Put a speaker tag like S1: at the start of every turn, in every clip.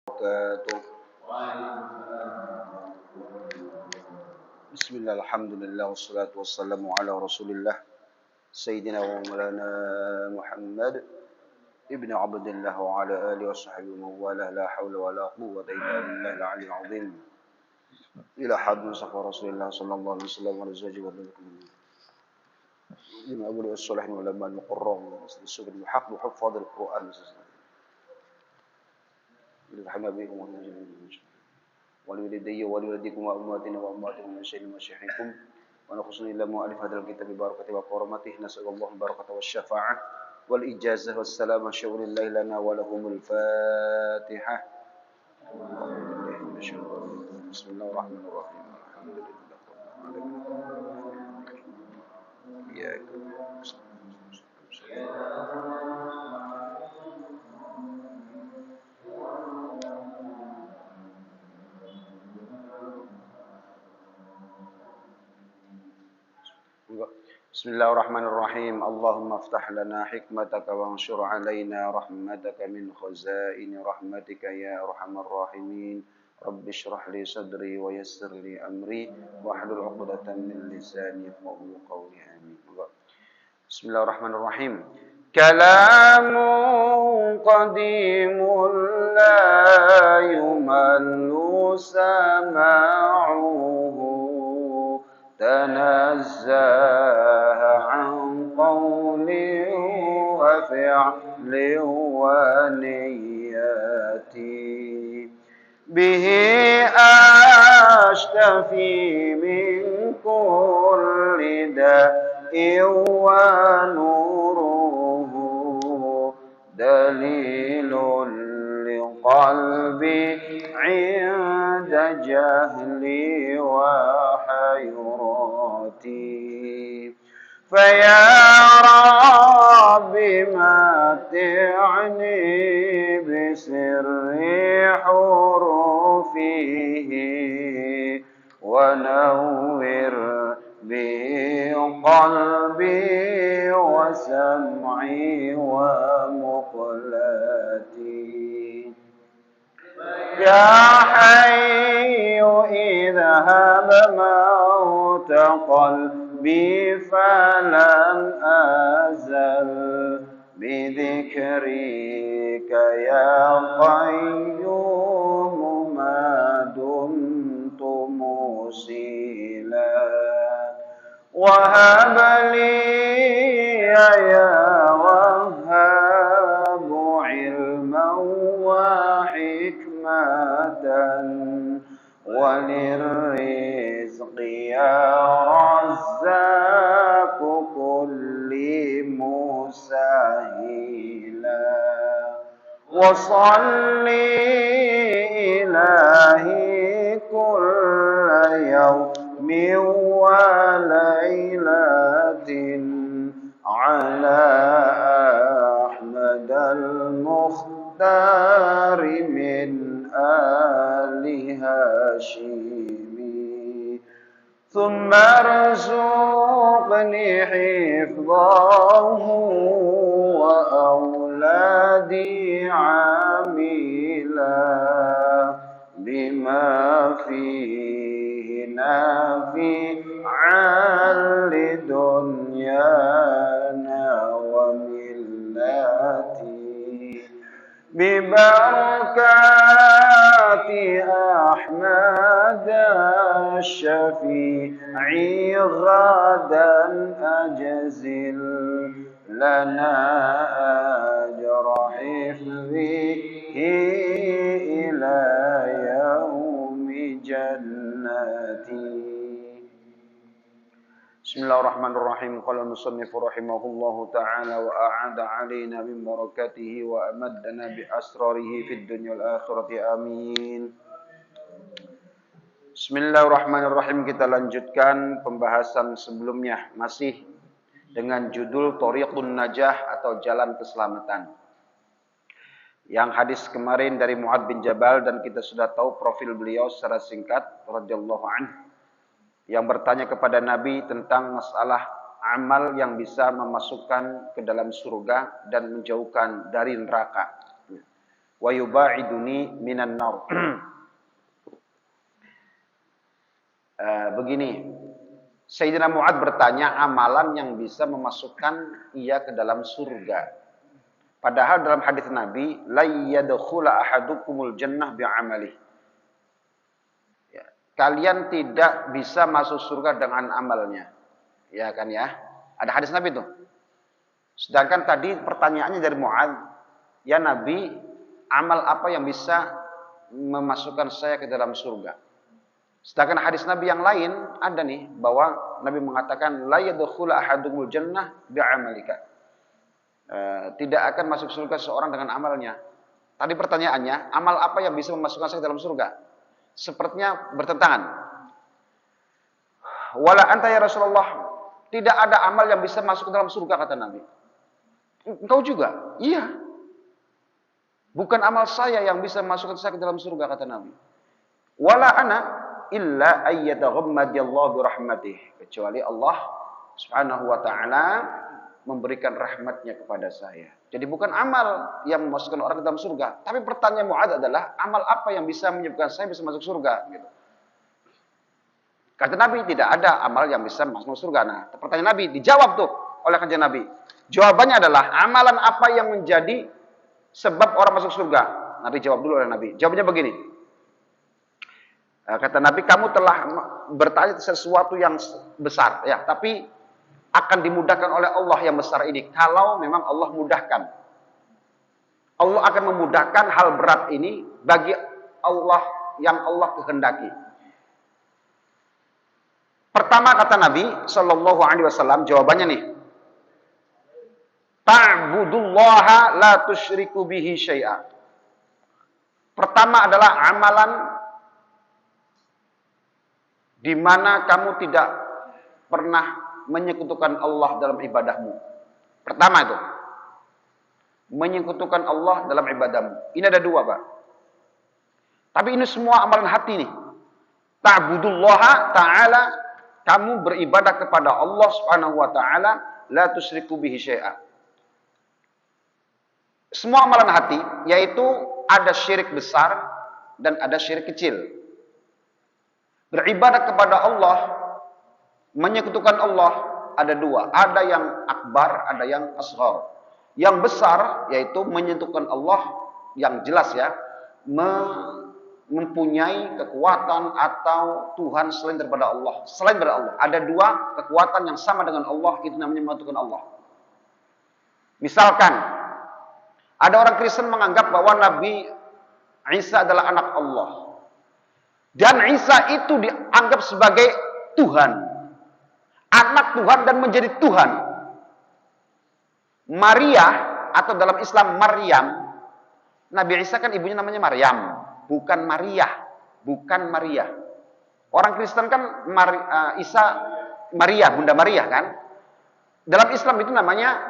S1: وبركاته. بسم الله الحمد لله والصلاة والسلام على رسول الله سيدنا ومولانا محمد ابن عبد الله وعلى آله وصحبه ومن والاه لا حول ولا قوة إلا بالله العلي العظيم إلى حد صفى رسول الله صلى الله عليه وسلم وعلى أزواجه وذريته من أولي الصالحين والعلماء المقربين والسبل الحق وحفاظ القرآن للرحمة بكم ولوالدي ولوالديكم وأمواتنا وأمواتكم من شيء مشيحكم ونخصني إلى مؤلف هذا الكتاب ببركته وكرامته نسأل الله البركة والشفاعة والإجازة والسلام شغل الله لنا ولهم الفاتحة. بسم الله الرحمن الرحيم الحمد لله رب العالمين إياك بسم الله الرحمن الرحيم اللهم افتح لنا حكمتك وانشر علينا رحمتك من خزائن رحمتك يا أرحم الراحمين رب اشرح لي صدري ويسر لي أمري واحلل عقدة من لساني يفقهوا قولي آمين. بسم الله الرحمن الرحيم كلام قديم لا يمل سماعه تنزه عن قول وفعل ونيات به أشتفي من كل داء ونوره دليل لقلبي عند جهلي وحيرتي فيا رب متعني بسر حروفه ونور به قلبي وسمعي ومقلتي يا حي إذا هب موت قلبي فلن أزل بذكرك يا قيوم ما دمت موصلا وهب لي يا وهاب علما وحكمة وللرزق يا رزاق كل مسهلا وصلي إلهي كل يوم وليلة على أحمد المختار من آل هاشم ثم ارزقني حفظه وأولادي عاملا بما فيه نافعا لدنيانا وملتي ببركات أحمد الشفيع غدا أجزل لنا أجر حفظه إلى يوم جنتي. بسم الله الرحمن الرحيم قال المصنف رحمه الله تعالى وأعاد علينا من بركاته وأمدنا بأسراره في الدنيا والآخرة آمين. Bismillahirrahmanirrahim. Kita lanjutkan pembahasan sebelumnya masih dengan judul Thariqun Najah atau Jalan Keselamatan. Yang hadis kemarin dari Mu'adz bin Jabal dan kita sudah tahu profil beliau secara singkat radhiyallahu anhu yang bertanya kepada Nabi tentang masalah amal yang bisa memasukkan ke dalam surga dan menjauhkan dari neraka. wa yuba'iduni minan nar. Begini, Sayyidina Mu'adz bertanya amalan yang bisa memasukkan ia ke dalam surga. Padahal dalam hadis Nabi, la yadkhula ahadukumul jannah bi'amalihi. Ya, kalian tidak bisa masuk surga dengan amalnya. Ya kan ya? Ada hadis Nabi itu. Sedangkan tadi pertanyaannya dari Mu'adz, ya Nabi, amal apa yang bisa memasukkan saya ke dalam surga? Sedangkan hadis Nabi yang lain ada nih bahwa Nabi mengatakan la yadkhulu ahadukumul jannah bi'amalika. Tidak akan masuk surga seorang dengan amalnya. Tadi pertanyaannya, amal apa yang bisa memasukkan saya ke dalam surga? Sepertinya bertentangan. Wala anta ya Rasulullah, tidak ada amal yang bisa masuk ke dalam surga kata Nabi. Engkau juga? Iya. Bukan amal saya yang bisa masukkan saya ke dalam surga kata Nabi. Wala ana illa ayyataghammadallahu birahmatih, kecuali Allah Subhanahu wa taala memberikan rahmatnya kepada saya. Jadi bukan amal yang memasukkan orang ke dalam surga, tapi pertanyaan Mu'adz adalah amal apa yang bisa menyebabkan saya bisa masuk surga gitu. Kata Nabi tidak ada amal yang bisa masuk surga. Nah, pertanyaan Nabi dijawab tuh oleh kanjeng Nabi. Jawabannya adalah amalan apa yang menjadi sebab orang masuk surga? Nabi jawab dulu oleh Nabi. Jawabnya begini. Kata Nabi, kamu telah bertanya sesuatu yang besar, ya, tapi akan dimudahkan oleh Allah yang besar ini. Kalau memang Allah mudahkan, Allah akan memudahkan hal berat ini bagi Allah yang Allah kehendaki. Pertama kata Nabi Shallallahu Alaihi Wasallam, jawabannya nih, ta'budullaha la tusyriku bihi syai'a. Pertama adalah amalan di mana kamu tidak pernah menyekutukan Allah dalam ibadahmu. Pertama itu, menyekutukan Allah dalam ibadahmu. Ini ada dua, Pak. Tapi ini semua amalan hati nih. Ta'budullaha ta'ala, kamu beribadah kepada Allah Subhanahu wa taala, la tusyriku bihi syai'a. Semua amalan hati yaitu ada syirik besar dan ada syirik kecil. Beribadah kepada Allah, menyekutukan Allah ada dua. Ada yang akbar, ada yang asghar. Yang besar yaitu menyekutukan Allah yang jelas ya, mempunyai kekuatan atau Tuhan selain daripada Allah. Selain daripada Allah. Ada dua kekuatan yang sama dengan Allah, itu namanya menyekutukan Allah. Misalkan ada orang Kristen menganggap bahwa Nabi Isa adalah anak Allah. Dan Isa itu dianggap sebagai Tuhan. Anak Tuhan dan menjadi Tuhan. Maria, atau dalam Islam Maryam. Nabi Isa kan ibunya namanya Maryam. Bukan Maria. Bukan Maria. Orang Kristen kan Isa Maria, Bunda Maria kan. Dalam Islam itu namanya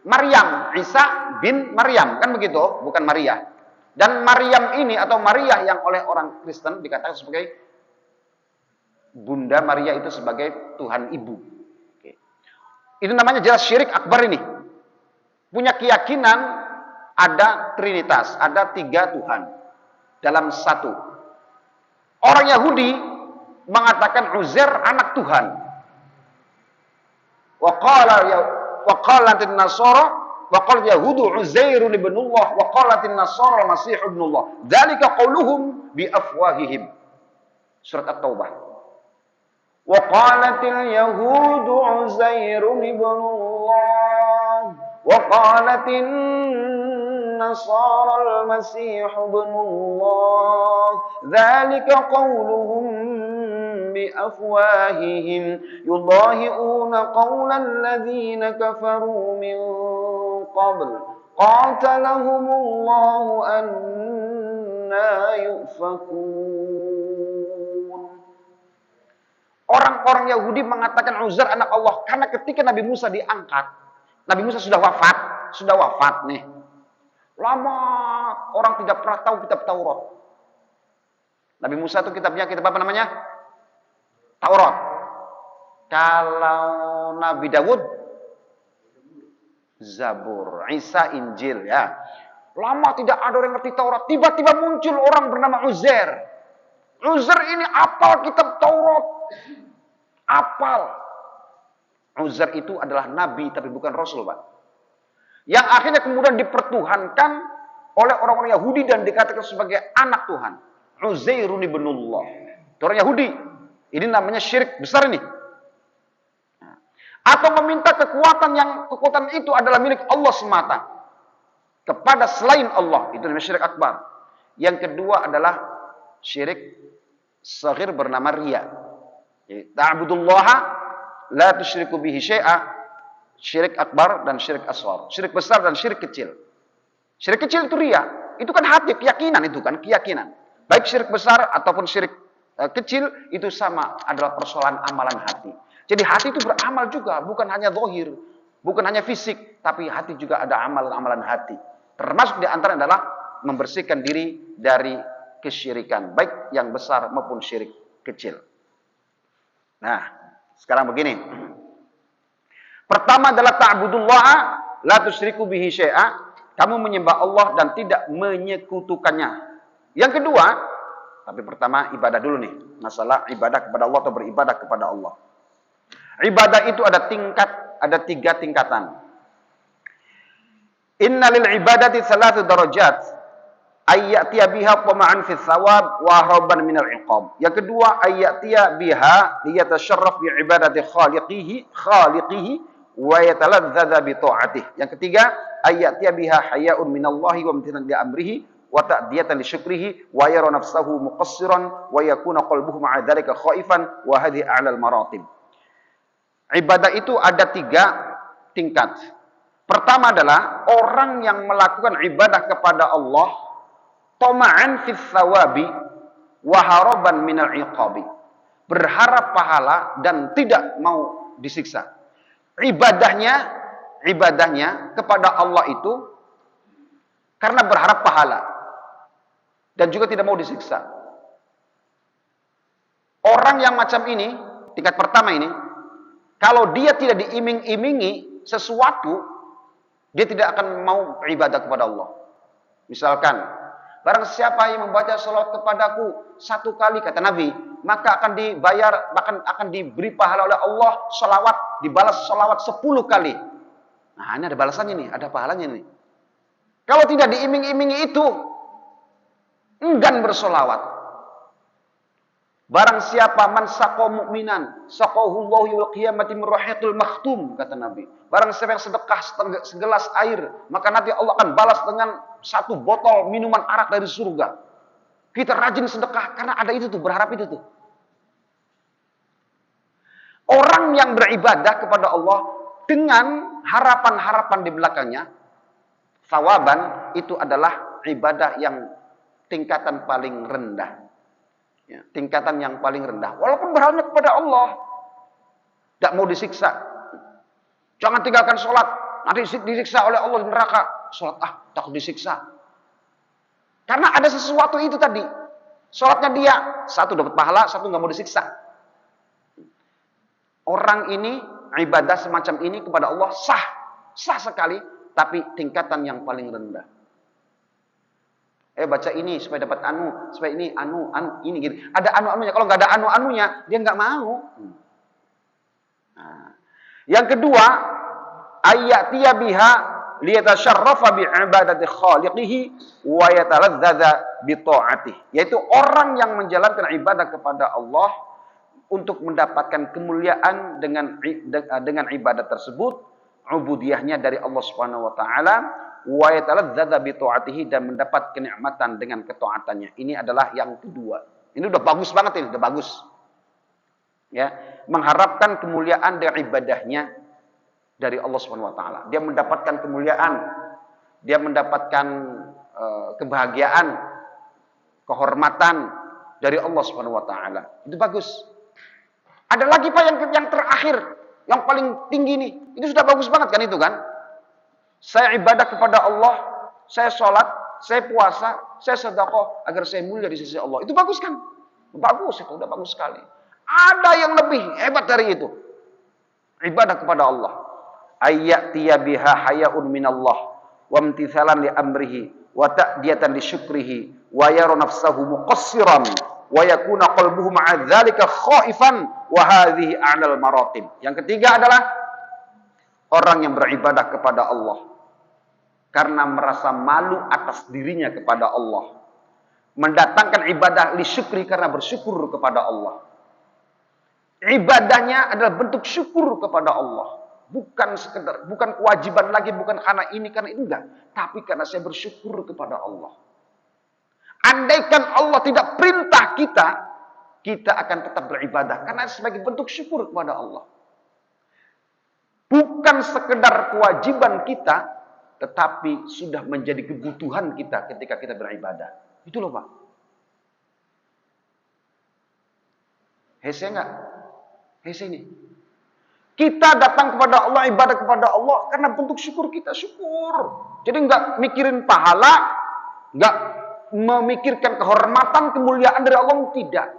S1: Maryam. Isa bin Maryam. Kan begitu? Bukan Maria. Dan Maryam ini atau Maria yang oleh orang Kristen dikatakan sebagai Bunda Maria itu sebagai Tuhan Ibu. Oke. Itu namanya jelas syirik akbar ini. Punya keyakinan ada Trinitas, ada 3 Tuhan dalam satu. Orang Yahudi mengatakan Uzair anak Tuhan. Wa qala an-nasara wa yahudu Uzairun ibnullah wa qalatin nasara Masih ibnullah. Dzalika qauluhum bi afwahihim. Surat At-Taubah. Wa qalatil yahudu Uzairun ibnullah wa qalatin nasara Masih ibnullah. Dzalika qauluhum bi afwahihim yudahi'una qawla alladhina kafaru min qabl qatalahumullahu anna yufakun. Orang-orang Yahudi mengatakan Uzair anak Allah karena ketika Nabi Musa diangkat, Nabi Musa sudah wafat nih. Lama orang tidak pernah tahu kitab Taurat. Nabi Musa itu kitab apa namanya? Taurat. Kalau Nabi Dawud Zabur, Isa Injil ya. Lama tidak ada orang ngerti Taurat. Tiba-tiba muncul orang bernama Uzair. Uzair ini apal kitab Taurat. Apal. Uzair itu adalah nabi tapi bukan rasul, Pak. Yang akhirnya kemudian dipertuhankan oleh orang-orang Yahudi dan dikatakan sebagai anak Tuhan. Uzairun ibnullah. Itu orang Yahudi. Ini namanya syirik besar ini. Atau meminta kekuatan itu adalah milik Allah semata. Kepada selain Allah. Itu namanya syirik akbar. Yang kedua adalah syirik saghir bernama riya. Ta'budullaha la tusyriku bihi syai'a. Syirik akbar dan syirik asghar. Syirik besar dan syirik kecil. Syirik kecil itu riya. Itu kan hati, keyakinan itu kan, keyakinan. Baik syirik besar ataupun syirik kecil itu sama, adalah persoalan amalan hati. Jadi hati itu beramal juga, bukan hanya zahir, bukan hanya fisik, tapi hati juga ada amalan-amalan hati. Termasuk di antara adalah membersihkan diri dari kesyirikan, baik yang besar maupun syirik kecil. Nah, sekarang begini. Pertama adalah ta'budullaha la tusyriku bihi syai'a. Kamu menyembah Allah dan tidak menyekutukannya. Yang kedua, tapi pertama ibadah dulu nih. Masalah ibadah kepada Allah atau beribadah kepada Allah. Ibadah itu ada 3 tingkatan. Inna lil ibadati 3 darajat. Ayyatiya biha tama'an fi thawab wa haraban minal iqab. Yang kedua, ayyatiya biha liyatasharraf bi ibadati khaliqihi wa yataladzadza bi ta'atih. Yang ketiga, ayyatiya biha haya'un minallahi wa imtithalan li amrihi wa ta'diyatan li syukrihi wa yara nafsahu muqassiran wa yakuna qalbuhu ma'a dzalika khaifan wa hadhihi a'lal maratib. Ibadah itu ada 3 tingkat. Pertama adalah orang yang melakukan ibadah kepada Allah tama'an fis thawabi wa haraban minal iqabi. Berharap pahala dan tidak mau disiksa. Ibadahnya kepada Allah itu karena berharap pahala dan juga tidak mau disiksa. Orang yang macam ini, tingkat pertama ini, kalau dia tidak diiming-imingi sesuatu, dia tidak akan mau beribadah kepada Allah. Misalkan, barang siapa yang membaca salat kepadaku 1 kali, kata Nabi, maka akan dibayar, bahkan akan diberi pahala oleh Allah salawat, dibalas salawat 10 kali. Nah, ini ada balasannya nih, ada pahalanya nih. Kalau tidak diiming-imingi itu, enggan bersolawat. Barang siapa man saqo mu'minan, saqahullahu yawmal qiyamati min rahiqil makhtum, kata Nabi. Barang siapa yang sedekah segelas air, maka nanti Allah akan balas dengan 1 botol minuman arak dari surga. Kita rajin sedekah karena ada itu tuh, berharap itu tuh. Orang yang beribadah kepada Allah dengan harapan-harapan di belakangnya, sawaban itu adalah ibadah yang tingkatan paling rendah. Ya, tingkatan yang paling rendah. Walaupun berharapnya kepada Allah, tidak mau disiksa. Jangan tinggalkan sholat, nanti disiksa oleh Allah di neraka. Sholat takut disiksa. Karena ada sesuatu itu tadi. Sholatnya dia, 1 dapat pahala, 1 nggak mau disiksa. Orang ini ibadah semacam ini kepada Allah sah sekali, tapi tingkatan yang paling rendah. Baca ini supaya dapat supaya ini ini gini. Ada anu-anunya. Kalau nggak ada anu-anunya, dia nggak mau. Nah. Yang kedua, ayyatiya biha liyatasharrafa bi ibadati khaliqihi wa yataladzadza bi ta'atihi. Yaitu orang yang menjalankan ibadah kepada Allah untuk mendapatkan kemuliaan dengan ibadah tersebut, ubudiyahnya dari Allah Subhanahu wa taala, wa yataladzadza bi ta'atihi, dan mendapat kenikmatan dengan ketaatannya. Ini adalah yang kedua. Ini udah bagus banget ini, udah bagus. Ya, mengharapkan kemuliaan dengan ibadahnya dari Allah Subhanahu wa taala. Dia mendapatkan kemuliaan, dia mendapatkan kebahagiaan, kehormatan dari Allah Subhanahu wa taala. Itu bagus. Ada lagi Pak yang terakhir, yang paling tinggi nih. Itu sudah bagus banget kan itu kan? Saya ibadah kepada Allah, saya sholat, saya puasa, saya sedekah agar saya mulia di sisi Allah. Itu bagus kan? Bagus, itu udah bagus sekali. Ada yang lebih hebat dari itu. Ibadah kepada Allah. Ayyatiya biha haya'un minallah wa imtithalan li amrihi wa ta'diyatan li syukrihi wa yara nafsahu muqassiran wa yakuna qalbuhu ma'a dzalika khaifan wa hadhihi a'lal maratib. Yang ketiga adalah orang yang beribadah kepada Allah karena merasa malu atas dirinya kepada Allah. Mendatangkan ibadah li syukri karena bersyukur kepada Allah. Ibadahnya adalah bentuk syukur kepada Allah. Bukan sekedar, bukan kewajiban lagi, bukan karena ini, enggak. Tapi karena saya bersyukur kepada Allah. Andaikan Allah tidak perintah kita, kita akan tetap beribadah. Karena sebagai bentuk syukur kepada Allah. Bukan sekedar kewajiban kita, tetapi sudah menjadi kebutuhan kita ketika kita beribadah. Itu loh Pak. Hese enggak? Hese ini. Kita datang kepada Allah, ibadah kepada Allah karena bentuk syukur kita, syukur. Jadi enggak mikirin pahala, enggak memikirkan kehormatan, kemuliaan dari Allah, tidak.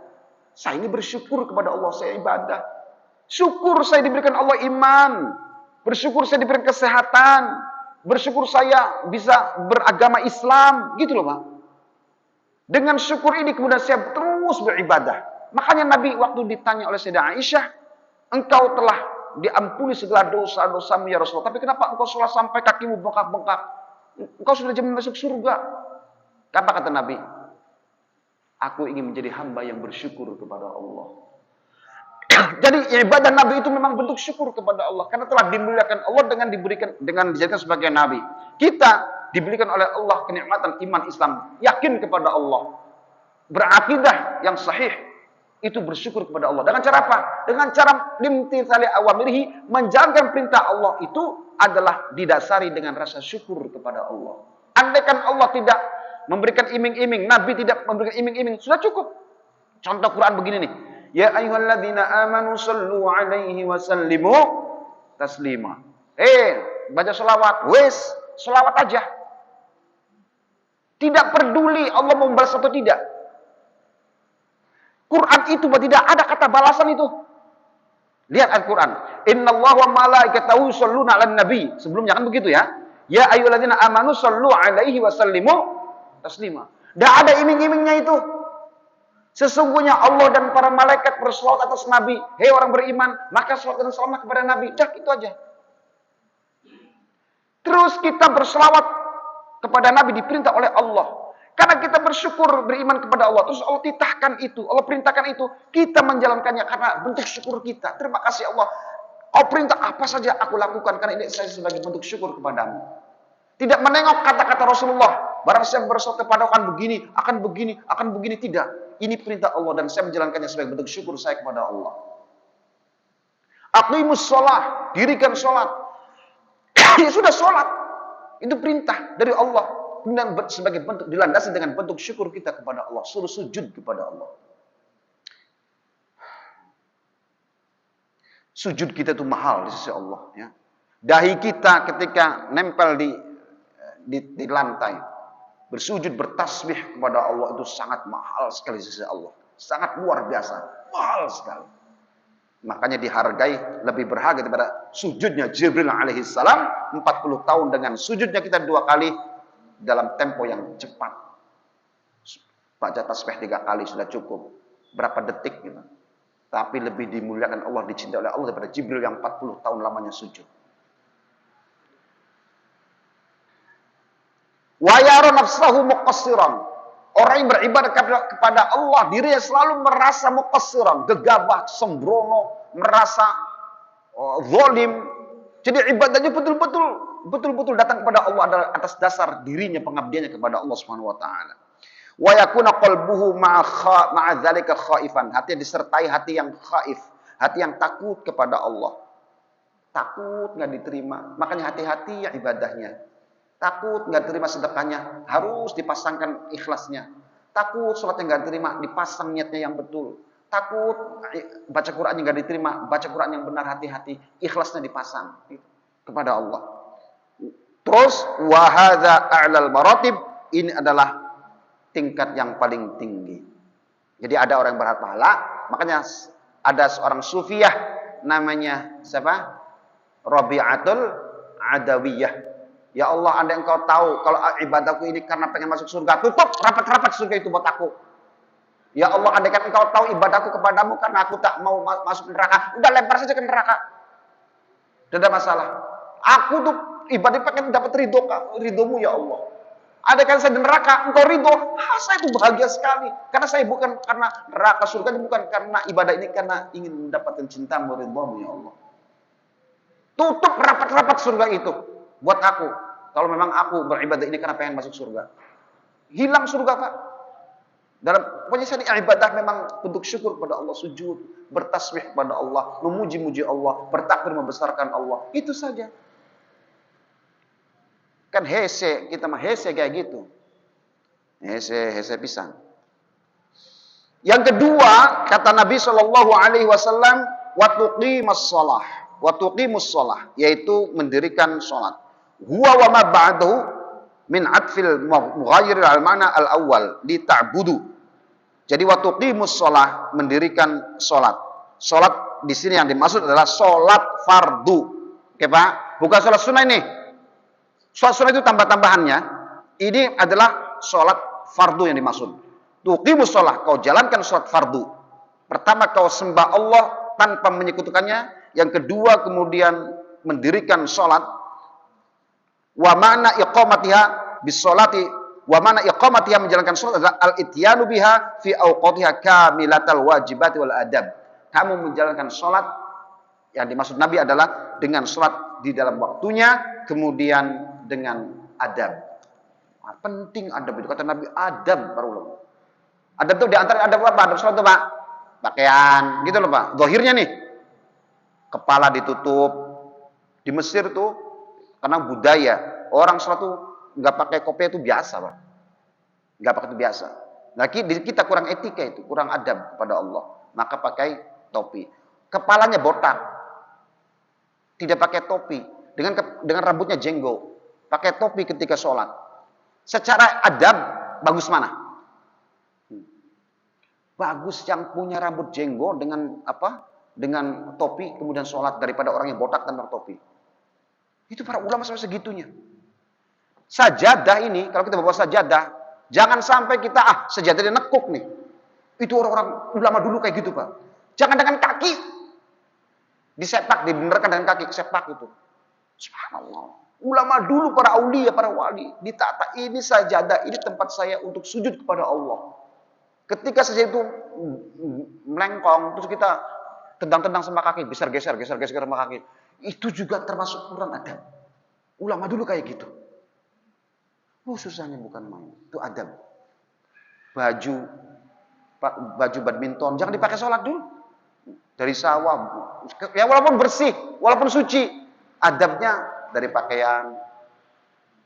S1: Saya ini bersyukur kepada Allah, saya ibadah. Syukur saya diberikan Allah iman. Bersyukur saya diberikan kesehatan. Bersyukur saya bisa beragama Islam. Gitu loh Pak. Dengan syukur ini kemudian saya terus beribadah. Makanya Nabi waktu ditanya oleh Sayyidah Aisyah, engkau telah diampuni segala dosa-dosamu ya Rasulullah. Tapi kenapa engkau sholat sampai kakimu bengkak-bengkak? Engkau sudah jamin masuk surga. Apa kata Nabi? Aku ingin menjadi hamba yang bersyukur kepada Allah. Jadi ibadah Nabi itu memang bentuk syukur kepada Allah. Karena telah dimuliakan Allah dengan dijadikan sebagai Nabi. Kita diberikan oleh Allah kenikmatan iman Islam. Yakin kepada Allah. Berakidah yang sahih. Itu bersyukur kepada Allah. Dengan cara apa? Dengan cara limtithali awamirihi, menjalankan perintah Allah itu adalah didasari dengan rasa syukur kepada Allah. Andaikan Allah tidak memberikan iming-iming, Nabi tidak memberikan iming-iming, sudah cukup. Contoh Quran begini nih. Ya ayyuhalladzina amanu sallu alaihi wa sallimu taslima. Baca selawat, selawat aja. Tidak peduli Allah mau membalas atau tidak. Quran itu tidak ada kata balasan itu. Lihat Al-Quran. Innallaha wa malaikatahu yusholluna 'alan nabi. Sebelumnya kan begitu ya. Ya ayyuhalladzina amanu shallu 'alaihi wa sallimu taslima. Tidak ada iming-imingnya itu. Sesungguhnya Allah dan para malaikat berselawat atas Nabi. Hei orang beriman, maka selawat dan salam kepada Nabi. Dah itu aja. Terus kita berselawat kepada Nabi diperintah oleh Allah. Karena kita bersyukur beriman kepada Allah. Terus Allah titahkan itu. Allah perintahkan itu. Kita menjalankannya karena bentuk syukur kita. Terima kasih Allah. Kau perintah apa saja aku lakukan. Karena ini saya sebagai bentuk syukur kepadamu. Tidak menengok kata-kata Rasulullah. Barang saya bersolat kepada akan begini, akan begini, akan begini. Tidak. Ini perintah Allah. Dan saya menjalankannya sebagai bentuk syukur saya kepada Allah. Aqimus sholat. Dirikan sholat. Ya sudah sholat. Itu perintah dari Allah. Dan sebagai bentuk dilandasi dengan bentuk syukur kita kepada Allah, suruh sujud kepada Allah. Sujud kita itu mahal di sisi Allah. Ya. Dahi kita ketika nempel di lantai, bersujud bertasbih kepada Allah itu sangat mahal sekali di sisi Allah, sangat luar biasa, mahal sekali. Makanya dihargai, lebih berharga daripada sujudnya Jibril alaihissalam 40 tahun dengan sujudnya kita 2 kali. Dalam tempo yang cepat. Baca tasbih 3 kali sudah cukup. Berapa detik gitu. Tapi lebih dimuliakan Allah, dicintai oleh Allah daripada Jibril yang 40 tahun lamanya sujud. Wa yara nafsahu muqassiran. Orang yang beribadah kepada Allah, dirinya selalu merasa muqassiran, gegabah, sembrono, merasa zalim. Jadi ibadahnya betul-betul datang kepada Allah adalah atas dasar dirinya, pengabdiannya kepada Allah Subhanahu wa taala. Wa yakuna qalbuhu ma'a dzalika khaifan. Hati disertai hati yang khaif, hati yang takut kepada Allah. Takut enggak diterima, makanya hati-hati ya ibadahnya. Takut enggak terima sedekahnya, harus dipasangkan ikhlasnya. Takut salatnya enggak diterima, dipasang niatnya yang betul. Takut baca Qur'annya enggak diterima, baca Qur'an yang benar, hati-hati, ikhlasnya dipasang kepada Allah. Terus wa hadza a'lal maratib, ini adalah tingkat yang paling tinggi. Jadi ada orang yang berhak pahala, makanya ada seorang sufiyah namanya siapa? Rabi'atul Adawiyah. Ya Allah, andai engkau tahu kalau ibadahku ini karena pengen masuk surga, tutup rapat-rapat surga itu buat aku. Ya Allah, andai kan engkau tahu ibadahku kepadamu karena aku tak mau masuk neraka, udah lempar saja ke neraka. Tidak ada masalah. Aku tuh ibadah pengen dapat ridhomu ya Allah. Andai kan saya di neraka, engkau ridho, saya itu bahagia sekali. Karena saya bukan karena neraka, surga ini bukan karena ibadah ini, karena ingin mendapatkan cintamu, ridhomu ya Allah. Tutup rapat-rapat surga itu buat aku. Kalau memang aku beribadah ini karena pengen masuk surga. Hilang surga, Pak. Pokoknya saya ibadah memang bentuk syukur kepada Allah, sujud, bertasbih kepada Allah, memuji-muji Allah, bertakbir membesarkan Allah. Itu saja. Kan hese, kita mah hese kayak gitu. Hese pisang. Yang kedua, kata Nabi Shallallahu Alaihi Wasallam, watuqimus shalah, yaitu mendirikan sholat. Huwa wa ma ba'dahu min atfil mughayyir al-ma'na al-awwal li ta'budu. Jadi watuqimus shalah, mendirikan sholat. Sholat di sini yang dimaksud adalah sholat fardu. Oke Pak? Bukan sholat sunnah ini. Sholat sunnah itu tambah-tambahannya. Ini adalah sholat fardu yang dimaksud. Tuqimus shalah, kau jalankan sholat fardu. Pertama, kau sembah Allah tanpa menyekutukannya. Yang kedua, kemudian mendirikan sholat. Wa mana iqamatiha bis sholati, wa mana iqamatiha, menjalankan sholat adalah al-ityanu biha fi awqatiha kamilatal wajibati wal adab. Kamu menjalankan sholat, yang dimaksud Nabi adalah dengan sholat di dalam waktunya, kemudian dengan adab. Nah, penting adab itu, kata Nabi, adab para ulama. Adab itu diantara adab apa? Adab sholat itu Pak, pakaian, gitu loh Pak. Zahirnya nih, kepala ditutup. Di Mesir tuh, karena budaya, orang sholat tuh nggak pakai kopiah itu biasa Pak. Nggak pakai itu biasa. Nah kita kurang etika itu, kurang adab kepada Allah. Maka pakai topi. Kepalanya botak, tidak pakai topi, dengan rambutnya jenggot, pakai topi ketika sholat. Secara adab bagus mana? Bagus yang punya rambut jenggot dengan apa? Dengan topi kemudian sholat daripada orang yang botak tanpa topi. Itu para ulama sampai segitunya. Sajadah ini, kalau kita bawa sajadah, jangan sampai kita sajadah dia nekuk nih. Itu orang-orang ulama dulu kayak gitu Pak. Jangan dengan kaki. Disepak, dibenarkan dengan kaki, sepak itu. Subhanallah. Ulama dulu, para aulia, para wali, ditata, ini sajadah, ini tempat saya untuk sujud kepada Allah. Ketika saja itu melengkong, terus kita tendang-tendang sama kaki, geser-geser sama kaki. Itu juga termasuk kurang adab. Ulama dulu kayak gitu. Susahnya bukan main. Itu adab. Baju badminton, jangan dipakai sholat dulu. Dari sawah, ya walaupun bersih, walaupun suci, adabnya dari pakaian,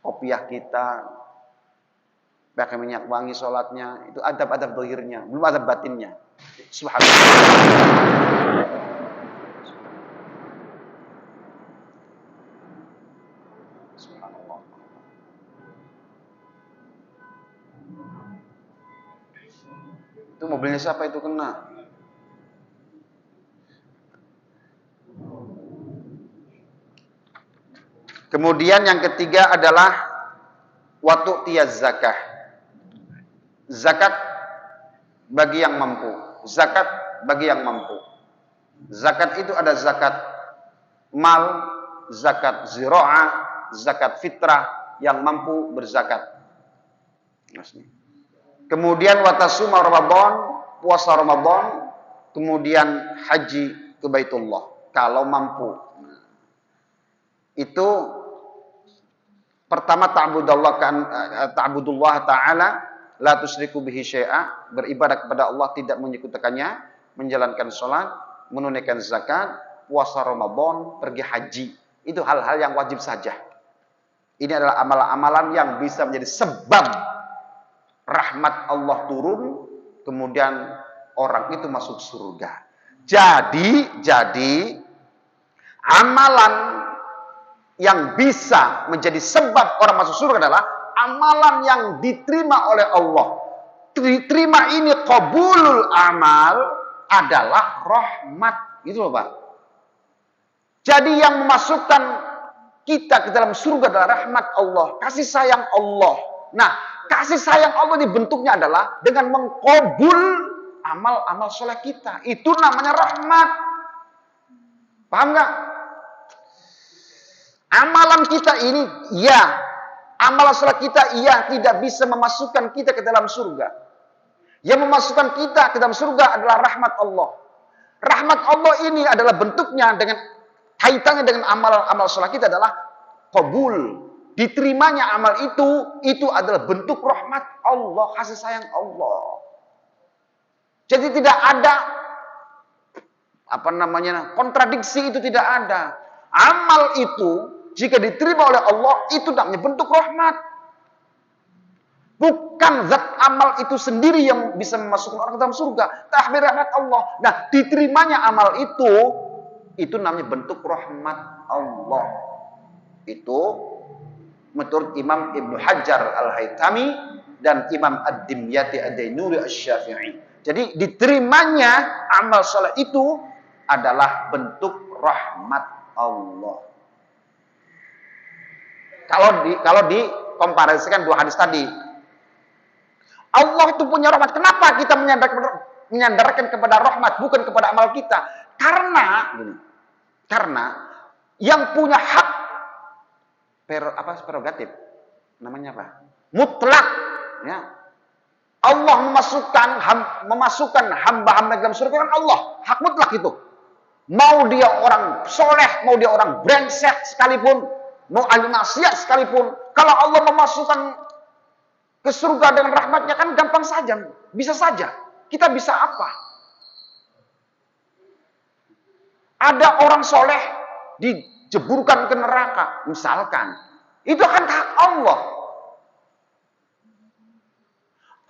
S1: kopiah kita, pakai minyak wangi sholatnya, itu adab-adab zahirnya, belum adab batinnya. Subhanallah. Subhanallah. Itu mobilnya siapa itu kena? Kemudian yang ketiga adalah waktu tiaz zakah. Zakat bagi yang mampu. Zakat bagi yang mampu. Zakat itu ada zakat mal, zakat zira'ah, zakat fitrah, yang mampu berzakat. Kemudian watasuma Ramadan, puasa Ramadan, kemudian haji ke Baitullah kalau mampu. Itu pertama ta'budullah ta'ala la tusyriku bihi syai'a, beribadah kepada Allah tidak menyekutukannya, menjalankan sholat, menunaikan zakat, puasa Ramadan, pergi haji. Itu hal-hal yang wajib saja. Ini adalah amalan-amalan yang bisa menjadi sebab rahmat Allah turun, kemudian orang itu masuk surga. Jadi amalan yang bisa menjadi sebab orang masuk surga adalah amalan yang diterima oleh Allah. Diterima ini qabulul amal adalah rahmat. Gitu loh Pak. Jadi yang memasukkan kita ke dalam surga adalah rahmat Allah, kasih sayang Allah. Nah, kasih sayang Allah dibentuknya adalah dengan mengkabul amal-amal soleh kita. Itu namanya rahmat. Paham nggak? Amalan kita ini, ya, amalan soleh kita, ya, tidak bisa memasukkan kita ke dalam surga. Yang memasukkan kita ke dalam surga adalah rahmat Allah. Rahmat Allah ini adalah bentuknya dengan kaitannya dengan amal-amal sholat kita adalah qabul. Diterimanya amal itu adalah bentuk rahmat Allah, kasih sayang Allah. Jadi tidak ada kontradiksi, itu tidak ada. Amal itu jika diterima oleh Allah itu namanya bentuk rahmat. Bukan zat amal itu sendiri yang bisa memasukkan orang ke dalam surga. Tahmir rahmat Allah. Nah, diterimanya amal itu namanya bentuk rahmat Allah. Itu menurut Imam Ibnu Hajar Al-Haytami dan Imam Ad-Dimyati Ad-Dainuri Asy-Syafi'i. Jadi diterimanya amal soleh itu adalah bentuk rahmat Allah. Kalau dikomparasikan dua hadis tadi, Allah itu punya rahmat. Kenapa kita menyandarkan kepada rahmat, bukan kepada amal kita? Karena yang punya hak prerogatif, namanya apa? Mutlak. Ya. Allah memasukkan hamba-hamba dalam surga kan Allah. Hak mutlak itu. Mau dia orang soleh, mau dia orang brengsek sekalipun, mau ahli maksiat sekalipun, kalau Allah memasukkan ke surga dengan rahmatnya kan gampang saja. Bisa saja. Kita bisa apa? Ada orang soleh dijeburkan ke neraka. Misalkan. Itu akan hak Allah.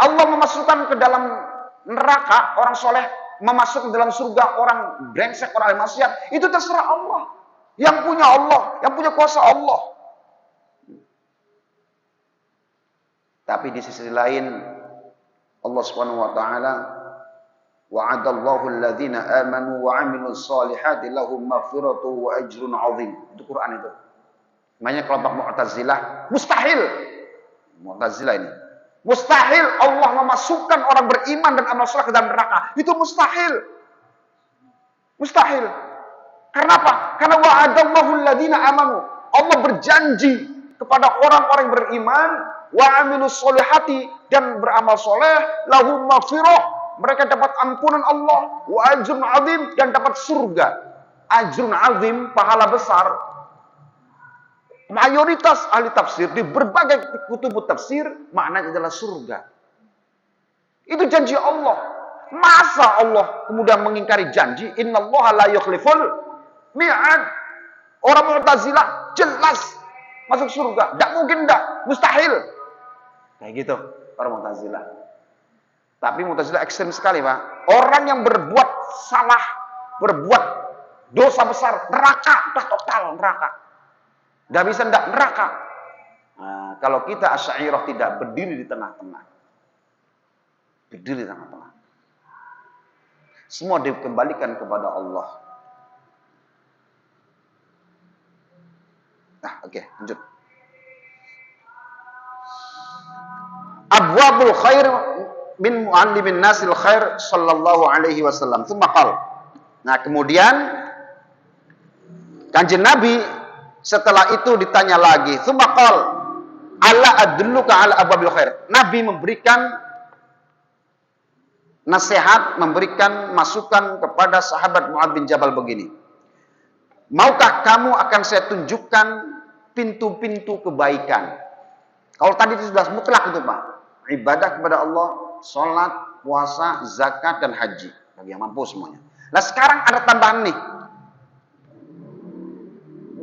S1: Allah memasukkan ke dalam neraka orang soleh. Memasukkan ke dalam surga orang brengsek, orang maksiat. Itu terserah Allah. Yang punya Allah. Yang punya kuasa Allah. Tapi di sisi lain Allah Subhanahu wa taala wa'adallahu alladhina amanu wa 'amilus solihati lahum maghfiratu wa ajrun 'azim. Itu Quran itu. Namanya kelompok Mu'tazilah, mustahil. Mu'tazilah ini. Mustahil Allah memasukkan orang beriman dan amal saleh ke dalam neraka. Itu mustahil. Mustahil. Karena apa? Karena wa'adallahu alladhina amanu. Allah berjanji kepada orang-orang beriman wa amilus solihati dan beramal soleh lahum maghfirah, mereka dapat ampunan Allah, wa ajrun azim dan dapat surga. Ajrun azim, pahala besar. Mayoritas ahli tafsir di berbagai kutub tafsir maknanya adalah surga. Itu janji Allah. Masa Allah kemudian mengingkari janji? Innallaha la yukhliful mi'ad. Orang Mu'tazilah jelas masuk surga. Tidak mungkin, tidak, mustahil. Kayak gitu orang Mu'tazilah. Tapi Mu'tazilah ekstrem sekali, Pak. Orang yang berbuat salah, berbuat dosa besar, neraka, udah total neraka. Gak bisa ndak neraka. Nah, kalau kita Asy'ariyah tidak berdiri di tengah-tengah. Berdiri di tengah-tengah. Semua dikembalikan kepada Allah. Nah, oke, lanjut. Abwabul khair min mu'allimin nasil khair sallallahu alaihi wasallam. Tsumma qala. Nah, kemudian Kanjeng Nabi setelah itu ditanya lagi, tsumma qala, "Alla adulluka ala abwabil khair." Nabi memberikan nasihat, memberikan masukan kepada sahabat Mu'adz bin Jabal begini. Maukah kamu akan saya tunjukkan pintu-pintu kebaikan? Kalau tadi itu sudah mutlak itu, Pak. Ibadah kepada Allah, sholat, puasa, zakat, dan haji. Bagi yang mampu semuanya. Nah sekarang ada tambahan nih.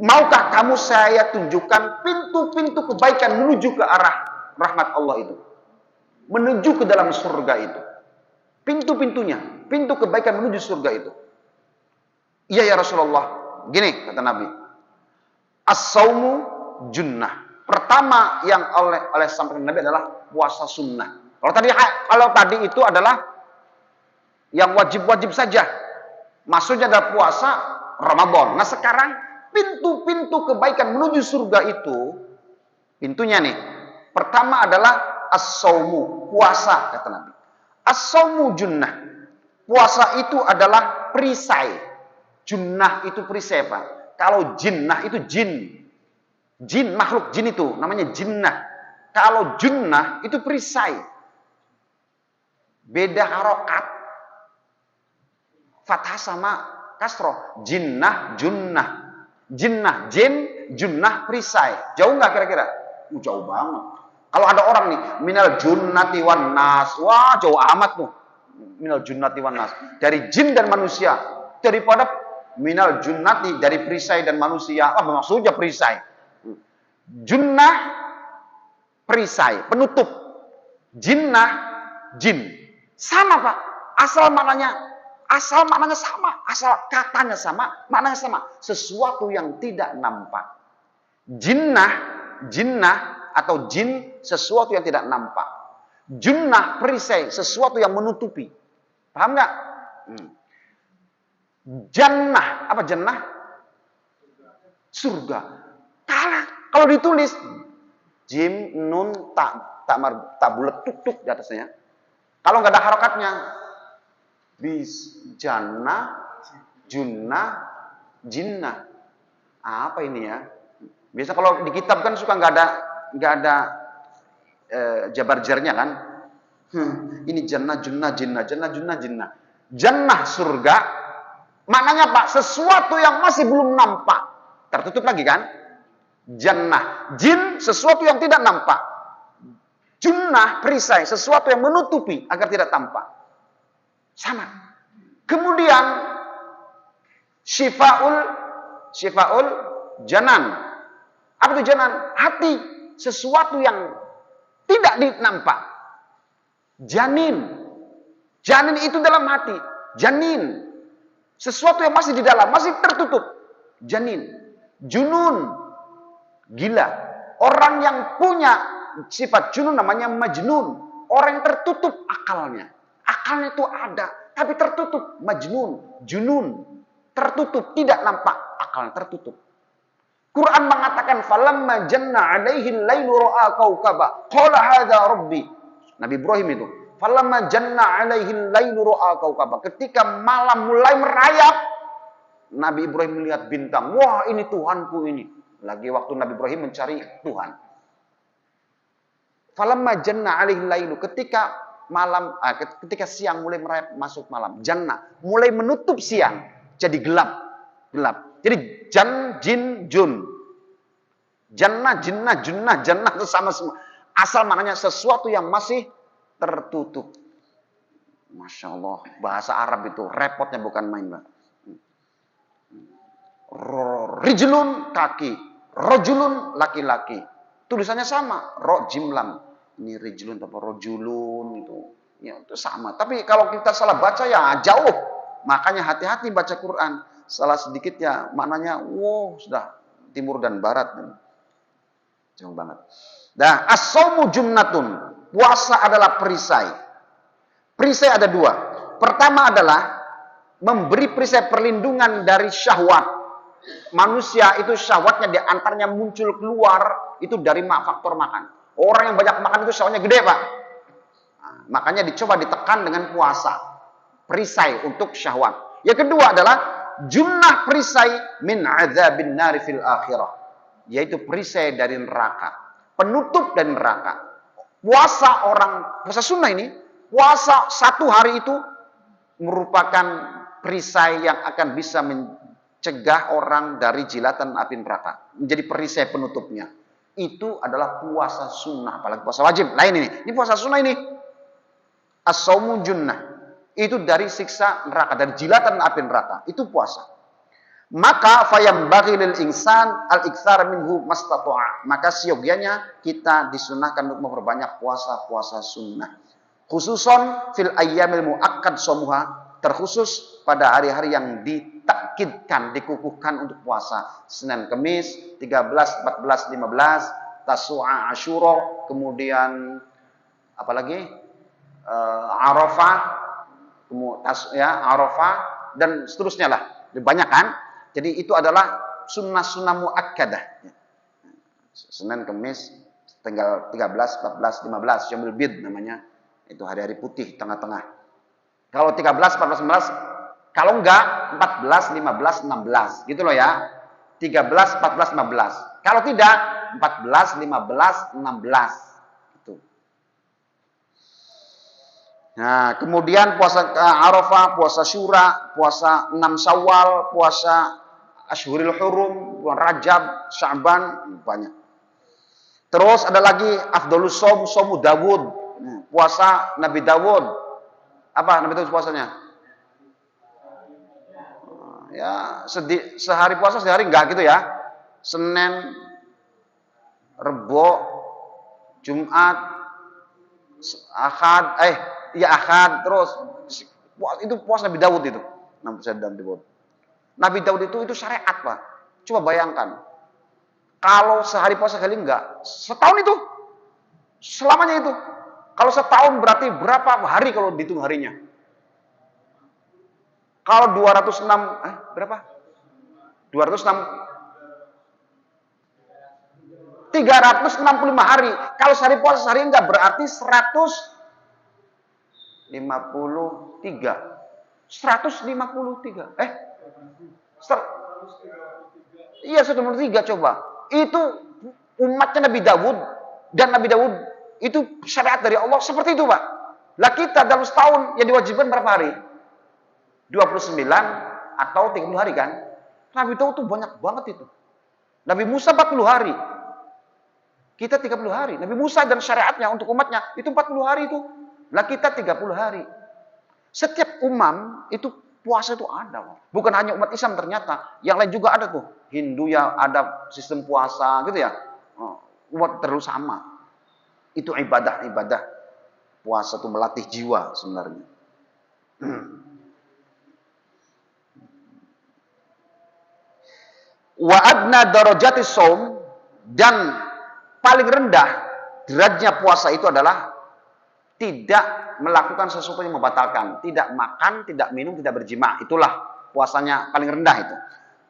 S1: Maukah kamu saya tunjukkan pintu-pintu kebaikan menuju ke arah rahmat Allah itu? Menuju ke dalam surga itu. Pintu-pintunya. Pintu kebaikan menuju surga itu. Iya ya Rasulullah. Gini kata Nabi. As-sawmu junnah. Pertama yang oleh sampaikan Nabi adalah puasa sunnah. Kalau tadi itu adalah yang wajib-wajib saja. Maksudnya adalah puasa Ramadan. Nah sekarang pintu-pintu kebaikan menuju surga itu, pintunya nih, pertama adalah as-saumu, puasa, kata Nabi. As-saumu junnah, puasa itu adalah perisai. Junnah itu perisai, Pak. Kalau jinnah itu jin. Jin, makhluk jin itu namanya jinnah. Kalau junnah itu perisai. Beda harokat. Fathah sama kasroh. Jinnah, junnah. Jinnah, jin, junnah, perisai. Jauh nggak kira-kira? Jauh banget. Kalau ada orang nih, minal junnati wan nas. Wah, jauh amat tuh. Minal junnati wan nas. Dari jin dan manusia. Daripada minal junnati, dari perisai dan manusia. Apa maksudnya perisai? Junnah, perisai, penutup. Jinnah, jin. Sama, Pak. Asal maknanya sama. Asal katanya sama, maknanya sama. Sesuatu yang tidak nampak. Jinnah atau jin, sesuatu yang tidak nampak. Junnah, perisai, sesuatu yang menutupi. Paham nggak? Jannah, apa jannah? Surga. Kalau ditulis jim nun tak bulat tuk di atasnya. Kalau nggak ada harokatnya, bis jannah, junnah, jinnah. Apa ini ya? Biasa kalau di kitab kan suka nggak ada jabar jarnya kan? Ini jannah, junnah, jinnah, jannah, junnah, jinnah. Jannah surga, maknanya Pak, sesuatu yang masih belum nampak. Tertutup lagi kan? Jannah, jin, sesuatu yang tidak nampak. Junnah, perisai, sesuatu yang menutupi agar tidak tampak. Sama. Kemudian syifaul janan. Apa itu janan? Hati, sesuatu yang tidak dinampak. Janin itu dalam hati. Janin, sesuatu yang masih di dalam, masih tertutup. Janin. Junun, gila. Orang yang punya sifat junun namanya majnun. Orang yang tertutup akalnya. Akalnya itu ada, tapi tertutup. Majnun, junun. Tertutup, tidak nampak. Akalnya tertutup. Quran mengatakan, falamma janna alaihi lailu ra'a kaukaba. Qala hadza rabbi. Nabi Ibrahim itu. Falamma janna alaihi lailu ra'a kaukaba. Ketika malam mulai merayap, Nabi Ibrahim melihat bintang. Wah, ini Tuhanku ini. Lagi waktu Nabi Ibrahim mencari Tuhan. Falamma janna alaihi lailu, ketika siang mulai merayap masuk malam, janna mulai menutup siang, jadi gelap. Jadi jin, jun. Jannah, jinnah, junnah, jannah itu sama semua. Asal maknanya sesuatu yang masih tertutup. Masya Allah, bahasa Arab itu repotnya bukan main, Mbak. Rijlun, kaki. Rojulun, laki-laki. Tulisannya sama, ro jimlam. Ini rijlun atau rojulun itu. Ya, itu sama. Tapi kalau kita salah baca ya jauh. Makanya hati-hati baca Quran. Salah sedikit ya maknanya wow, sudah timur dan barat. Jauh banget. Nah, as-saumu junnatun. Puasa adalah perisai. Perisai ada dua. Pertama adalah memberi perisai perlindungan dari syahwat. Manusia itu syahwatnya diantaranya muncul keluar itu dari faktor makan. Orang yang banyak makan itu syahwatnya gede, Pak. Nah, makanya dicoba ditekan dengan puasa. Perisai untuk syahwat. Yang kedua adalah junnah perisai min adzabin nari fil akhirah. Yaitu perisai dari neraka. Penutup dari neraka. Puasa sunnah ini, puasa satu hari itu merupakan perisai yang akan bisa mencegah orang dari jilatan api neraka. Menjadi perisai penutupnya. Itu adalah puasa sunnah. Apalagi puasa wajib. Lain ini. Ini puasa sunnah ini. As-saumu junnah. Itu dari siksa neraka. Dari jilatan api neraka. Itu puasa. Maka fayambaghi lil insan al-iktsar minhu mastata'a. Maka siogianya kita disunahkan untuk memperbanyak puasa-puasa sunnah. Khususon fil ayyamil muakkad shamuha, terkhusus pada hari-hari yang ditakkidkan, dikukuhkan untuk puasa. Senin, Kamis, 13, 14, 15, Tasu'a, Asyura, kemudian apalagi? Arafah, Arafah dan seterusnya lah. Banyak kan? Jadi itu adalah sunnah-sunnah muakkadah. Senin, Kamis, tanggal 13, 14, 15, Syamil Bid namanya. Itu hari-hari putih tengah-tengah. Kalau 13, 14, 15, kalau enggak 14, 15, 16. Gitu loh ya. 13, 14, 15. Kalau tidak 14, 15, 16. Itu. Nah, kemudian puasa Arafah, puasa Syura, puasa 6 Syawal, puasa Ashhurul Hurum, bulan Rajab, Sya'ban, banyak. Terus ada lagi Afdhalus Shaum, Shaumu Dawud, puasa Nabi Dawud. Apa Nabi Dawud puasanya? Ya, sehari puasa, sehari enggak gitu ya. Senin, Rebo, Jumat, Ahad, Ahad, terus itu puasa Nabi Dawud itu. Nabi Dawud itu syariat, Pak. Coba bayangkan. Kalau sehari puasa kali enggak, setahun itu. Selamanya itu. Kalau setahun berarti berapa hari kalau dihitung harinya? Kalau 206, berapa? 206 365 hari. Kalau sehari puasa sehari enggak berarti 153. 153. Iya, 153 coba. Itu umatnya Nabi Dawud, dan Nabi Dawud itu syariat dari Allah seperti itu, Pak. Lah kita dalam setahun yang diwajibkan berapa hari? 29 atau 30 hari kan? Nabi Dawud itu banyak banget itu. Nabi Musa 40 hari. Kita 30 hari. Nabi Musa dan syariatnya untuk umatnya itu 40 hari itu. Lah kita 30 hari. Setiap umam itu puasa itu ada. Bukan hanya umat Islam ternyata. Yang lain juga ada tuh. Hindu ya ada sistem puasa gitu ya. Umat terus sama. Itu ibadah-ibadah. Puasa itu melatih jiwa sebenarnya. Wa adna darajatis shaum, dan paling rendah derajatnya puasa itu adalah tidak melakukan sesuatu yang membatalkan, tidak makan, tidak minum, tidak berjima. Itulah puasanya paling rendah itu.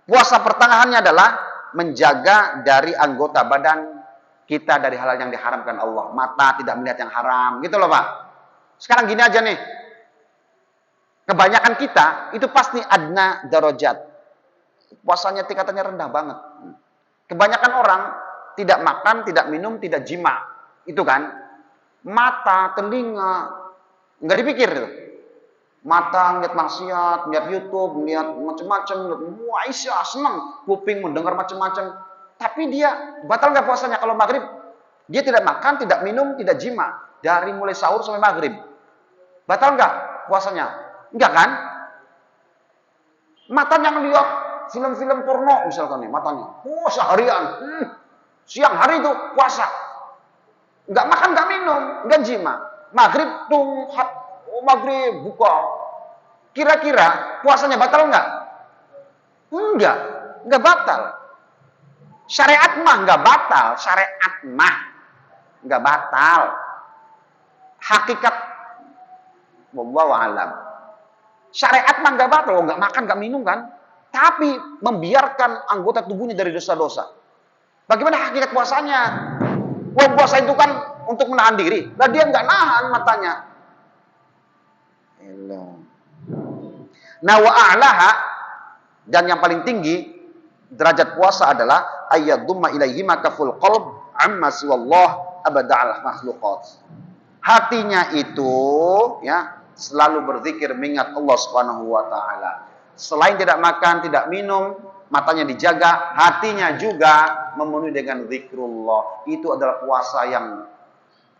S1: Puasa pertengahannya adalah menjaga dari anggota badan kita dari hal yang diharamkan Allah. Mata tidak melihat yang haram, gitu loh, Pak. Sekarang gini aja nih. Kebanyakan kita itu pasti adna darajat. Puasanya tingkatannya rendah banget. Kebanyakan orang tidak makan, tidak minum, tidak jima. Itu kan. Mata, telinga, nggak dipikir itu. Mata ngeliat maksiat, ngeliat YouTube, ngeliat macam-macam, wah Aisyah senang. Kuping mendengar macam-macam. Tapi dia batal nggak puasanya kalau maghrib? Dia tidak makan, tidak minum, tidak jima. Dari mulai sahur sampai maghrib. Batal nggak puasanya? Enggak kan? Matanya ngeliat film-film porno misalkan nih, matanya. Puasa harian. Siang hari itu puasa. Enggak makan, enggak minum, enggak jima. Maghrib tuh, maghrib buka. Kira-kira puasanya batal enggak? Enggak batal. Syariat mah enggak batal, syariat mah enggak batal. Hakikat wallahu alam. Syariat mah enggak batal, enggak makan, enggak minum kan? Tapi membiarkan anggota tubuhnya dari dosa-dosa. Bagaimana hakikat puasanya? Puasa itu kan untuk menahan diri. Nah dia nggak nahan matanya. Nah wa a'laha, dan yang paling tinggi derajat puasa adalah ayyadumma ilaihi makaful qalb amma siwallah abada'al makhluqat. Hatinya itu ya selalu berzikir mengingat Allah Subhanahu wa taala. Selain tidak makan, tidak minum, matanya dijaga, hatinya juga memenuhi dengan zikrullah. Itu adalah puasa yang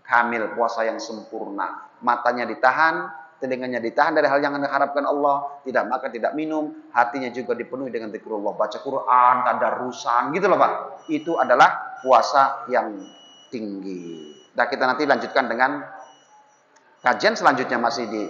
S1: kamil, puasa yang sempurna. Matanya ditahan, telinganya ditahan dari hal yang diharapkan Allah, tidak makan, tidak minum, hatinya juga dipenuhi dengan zikrullah, baca Quran, tadarusan, gitu loh Pak. Itu adalah puasa yang tinggi. Nah, kita nanti lanjutkan dengan kajian selanjutnya masih di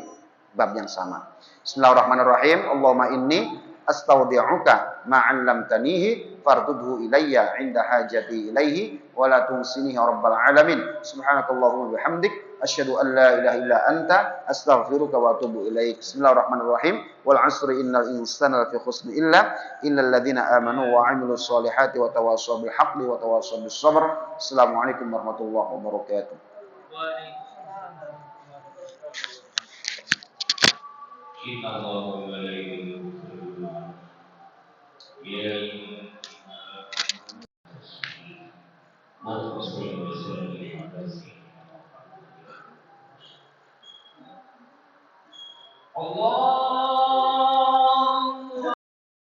S1: bab yang sama. Bismillahirrahmanirrahim. Allahumma inni astaudi'uka ma 'allamtanihi fardudhu ilayya 'inda hajati ilaihi wa la tunsinihi ya rabbal alamin. Subhanakallahumma bihamdik asyhadu an la ilaha illa anta astaghfiruka wa atubu ilaik. Bismillahirrahmanirrahim. Wal 'asri innal insana lafi khusr illal ladzina amanu wa 'amilus solihati wa tawassaw bil haqqi wa tawassaw bis sabr. Assalamualaikum warahmatullahi wabarakatuh.
S2: Allah